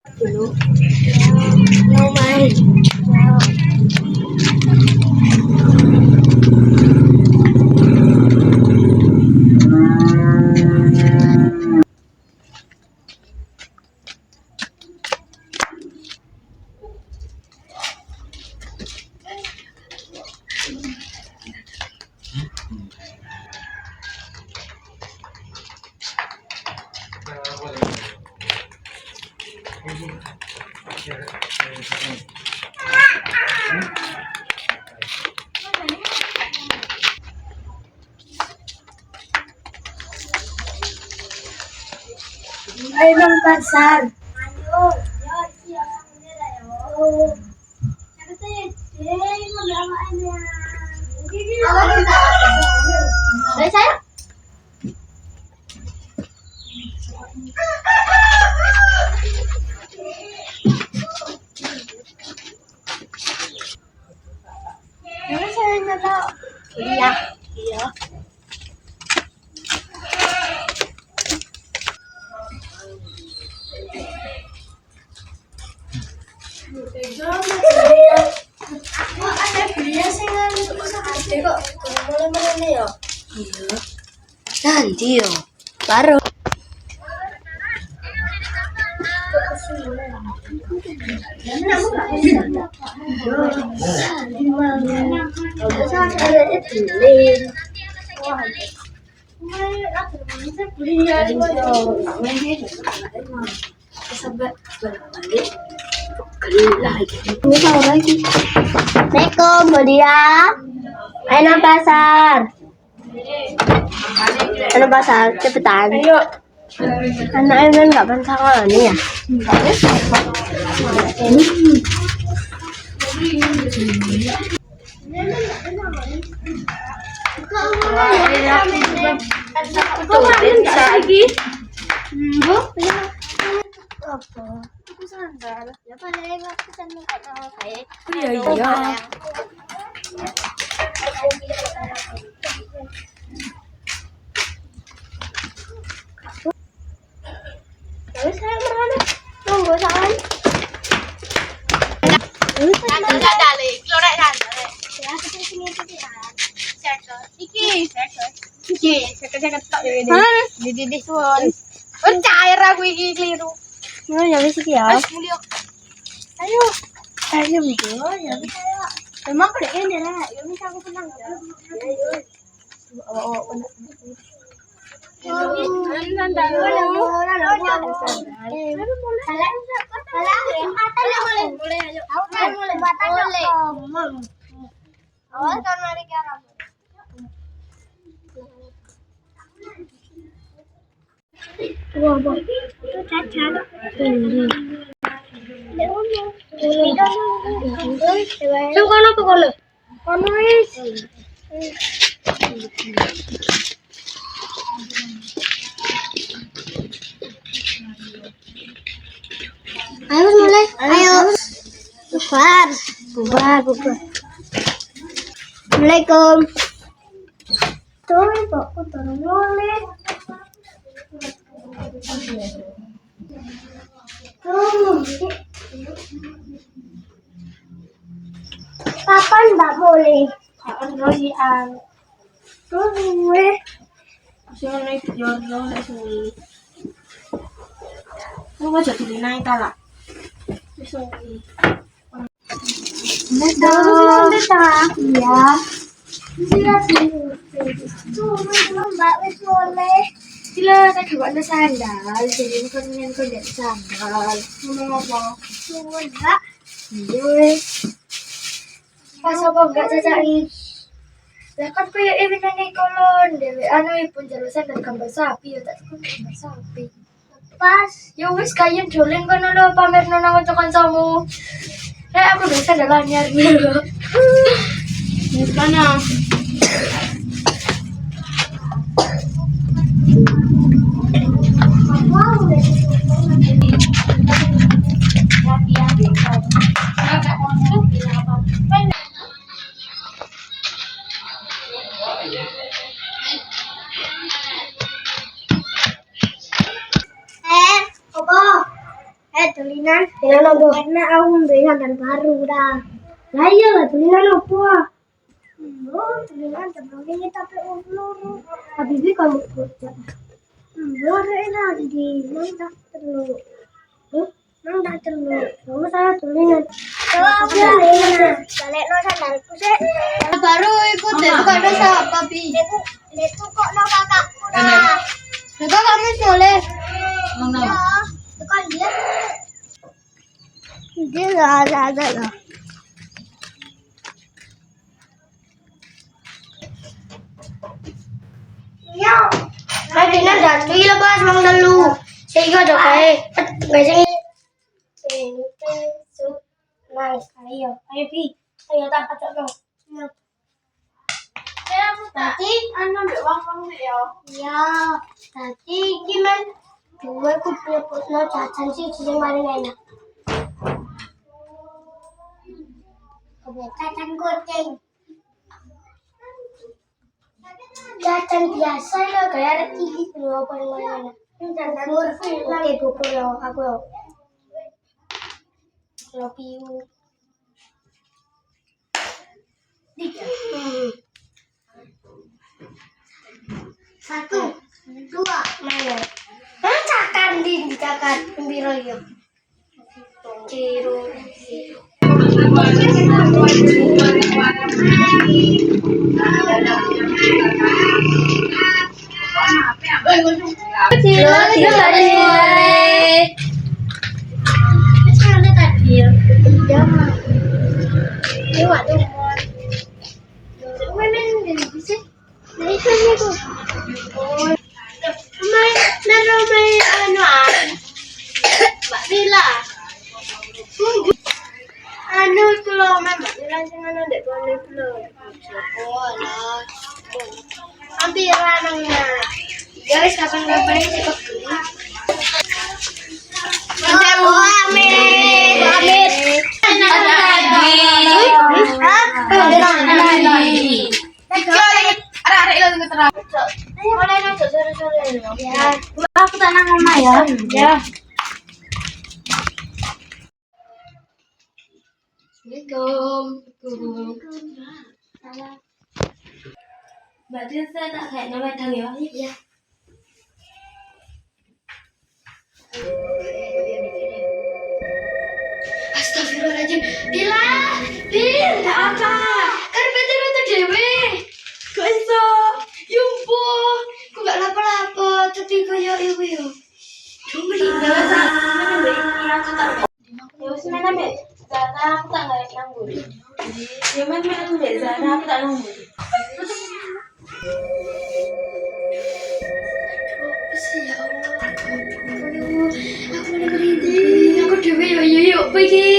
dulu. No main. Ay, Bang Pasar. Dari saya. Dari saya nggak tahu. Iya, iya. Ada belinya sih nggak usah gede kok. Mulai ya. Iya. Nanti yo. Baru. Assalamualaikum, Budia. Ayo pasar. Ayo pasar, cepetan. Ayo. Anaknya nggak pantangan nih ya. Lagi. Apa? Aku sandal. Ya paling aku sandal kayak. Iya. Terus saya mana? Tunggu sayang. Cair aku iki keliru. Yo ya wis iki ya. Ayo. Ayo video ya wis ayo. Emang kok ini lah, yo wis aku tenang. Ayo. Ayo mulai, ayo. Bubar. Assalamualaikum. Tuh, Pak, turun mulai. Kapan Mbak boleh? Kapan rohian? Tuh gue. Sini naik jorno sini. Lu aja naik kalah. Sorry. Iya. Mbak wis boleh. Sila saya juga ada sandal, jadi kan yang kerja sandal. Mau apa? Mau enggak? Iya. Pas apa enggak cacai? Lah kan kayak ini nang kolon, dewe anu pun jalusan dari gambar sapi ya tak gambar sapi. Pas, ya wis kayen dolen kono lho pamerno nang kanca-kancamu. Aku bisa sandal anyar gitu. Wis kana. Tulina. tulisan apa? Karena aku beli dan baru dah. Lah iya lah tulisan apa? Tulisan sebelumnya tapi ulur. Habis itu kamu baca. Enak di mana terlalu. Nang terlalu. Kamu salah tulisan. Coba aku balik no sandalku sih. Baru ikut deh bukan dosa papi. Itu kok no kakakku dah. Kakak kamu soleh. Mana? Bukan dia. Dia ada lah. Yo. Lagi nanda cuy lepas mang dalu. Sehingga ada kayak ngasih. Ayo pi. Ayo tak kacau dong. Tadi anu mbek wong ya. Iya. Tadi gimana? Dua aku punya pusno jajan sih sing paling enak. Jajan kucing. Jajan biasa ya kayak TV dulu paling enak. Jajan kucing. Oke, buku lo aku lo. Lopiu. Tiga. Satu, dua, mana? Cakar cakar, pembiro yuk. Ciru. Anu itu loh, memang langsung anu dek boleh loh. Oh lah, hampir anaknya. Guys, kapan-kapan ini cepat beli. Amit. Ada lagi. Ya, aku tanah mama ya. Ya. Assalamualaikum. Mbak Tirta tak kayak nama dang ya? Iya. Astagfirullahaladzim. Bila, tak apa. Kan betul itu dewe. Kok iso? Yumpo. Kok gak lapo-lapo. Tapi kaya ibu yo. Cuma di bawah mana mbak ini aku tak. Ya wis mana mbak? Zara aku tak nggak nanggur. Ya mana mbak Zara aku tak nanggur. Apa sih ya Allah? Aku mana berhenti. Aku dewe yo yo pergi.